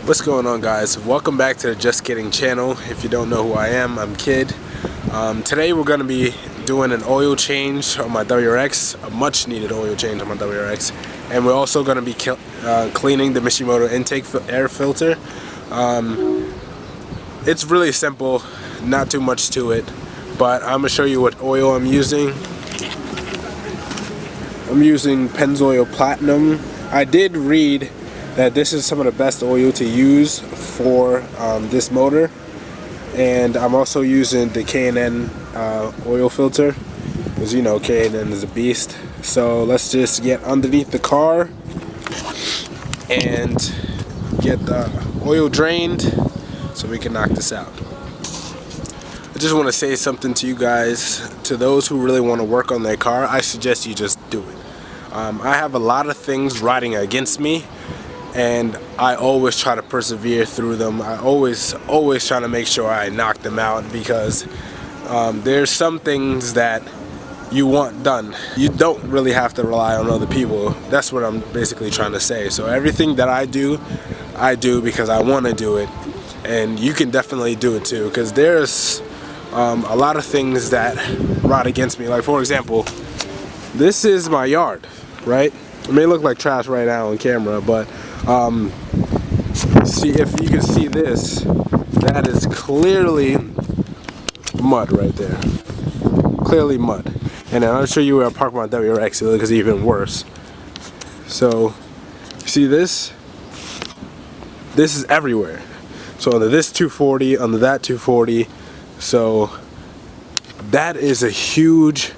What's going on, guys? Welcome back to the Just Kidding channel. If you don't know who I am, I'm Kid. Today we're going to be doing an oil change on my WRX, a much needed oil change on my WRX, and we're also going to be cleaning the Mishimoto intake air filter. It's really simple, not too much to it, but I'm going to show you what oil I'm using. I'm using Pennzoil Platinum. I did read that this is some of the best oil to use for this motor, and I'm also using the K&N oil filter, because you know K&N is a beast. So let's just get underneath the car and get the oil drained so we can knock this out. I just want to say something to you guys. To those who really want to work on their car, I suggest you just do it. I have a lot of things riding against me, and I always try to persevere through them. I always try to make sure I knock them out, because there's some things that you want done. You don't really have to rely on other people. That's what I'm basically trying to say. So everything that I do because I want to do it, and you can definitely do it too, because there's a lot of things that ride against me. Like, for example, this is my yard, right? It may look like trash right now on camera, but see, if you can see this, that is clearly mud right there. Clearly mud. And then I'll show you where I park my WRX, because it's even worse. So, see this? This is everywhere. So under this 240, under that 240. So that is a huge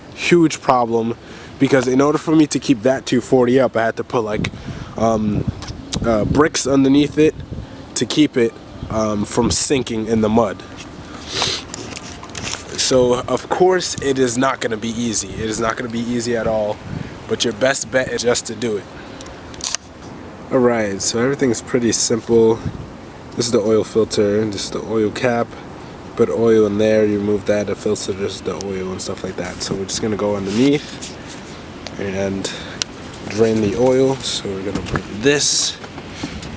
problem, because in order for me to keep that 240 up, I had to put like bricks underneath it to keep it from sinking in the mud. So of course it is not going to be easy. It is not going to be easy at all, but your best bet is just to do it. Alright, so everything's pretty simple. This is the oil filter, this is the oil cap. Put oil in there, you remove that, it filters the oil and stuff like that. So we're just going to go underneath and drain the oil. So we're going to bring this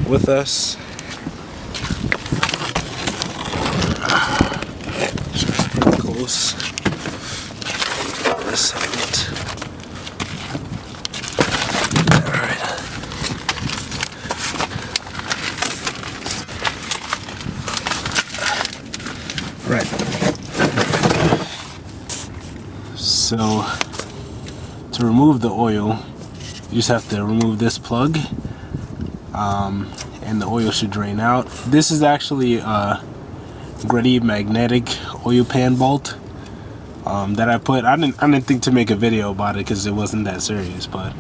with us. Just pretty close for a second. Alright. Right. So to remove the oil, you just have to remove this plug, and the oil should drain out. This is actually a gritty magnetic oil pan bolt that I put. I didn't think to make a video about it because it wasn't that serious, but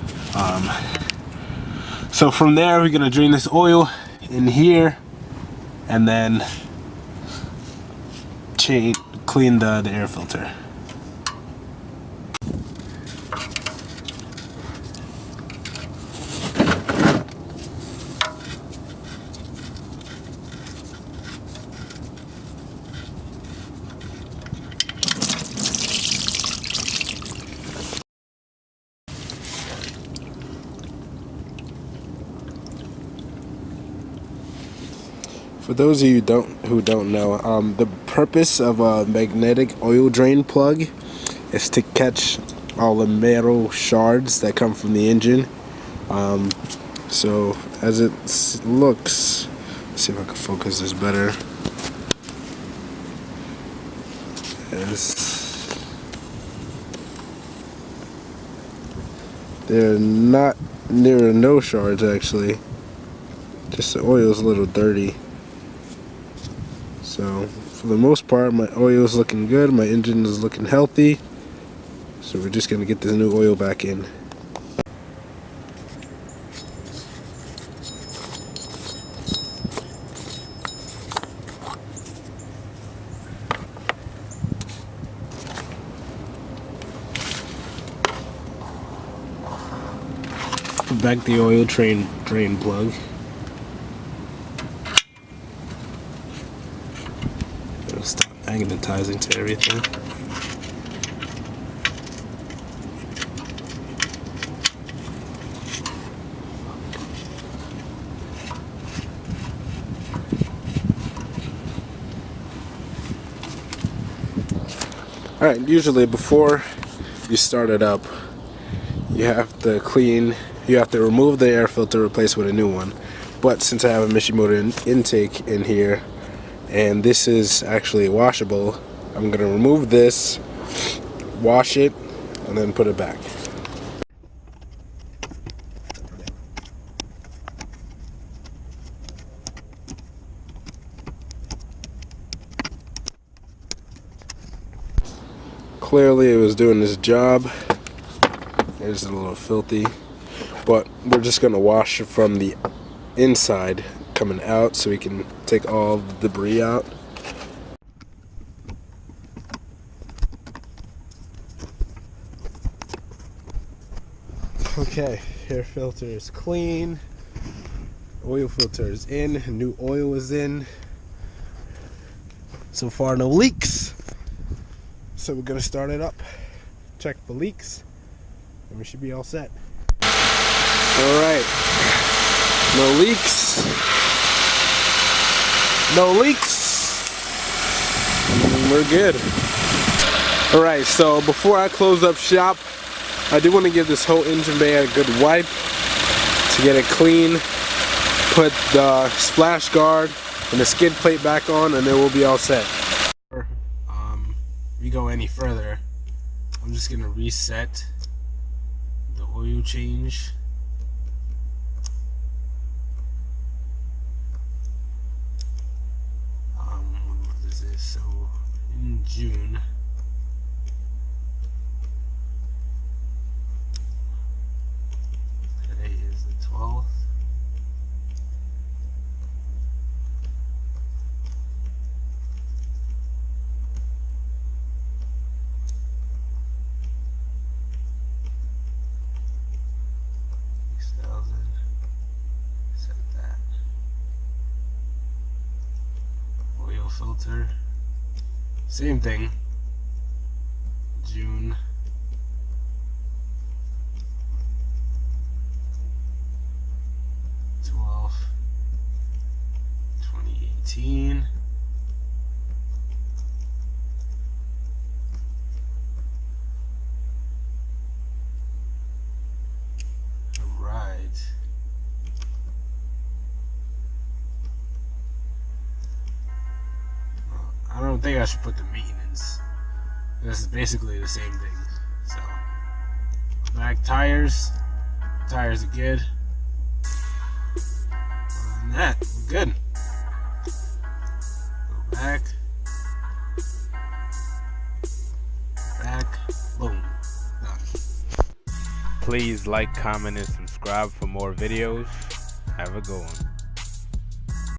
so from there we're gonna drain this oil in here, and then clean the air filter. For those of you who don't know, the purpose of a magnetic oil drain plug is to catch all the metal shards that come from the engine. So as it looks, let's see if I can focus this better. There are no shards actually. Just the oil is a little dirty. So for the most part, my oil is looking good, my engine is looking healthy. So we're just gonna get this new oil back in. Put back the oil drain plug. Stop magnetizing to everything. Alright, usually before you start it up, you have to remove the air filter, replace with a new one. But since I have a Mishi motor intake in here, and this is actually washable, I'm going to remove this, wash it, and then put it back. Clearly it was doing its job. It's a little filthy, but we're just going to wash it from the inside coming out so we can take all the debris out. Okay, air filter is clean, oil filter is in, new oil is in. So far no leaks, so we're gonna start it up, check the leaks, and we should be all set. Alright, no leaks, we're good. Alright, so before I close up shop, I do want to give this whole engine bay a good wipe to get it clean, put the splash guard and the skid plate back on, and then we'll be all set. If we go any further, I'm just going to reset the oil change. What is this? So in June, today is the 12th. Set that. Oil filter, same thing. June. Alright. I don't think I should put the maintenance. This is basically the same thing. So, back tires are good. Other than that, we're good. Go back, boom, done. Please like, comment, and subscribe for more videos. Have a good one.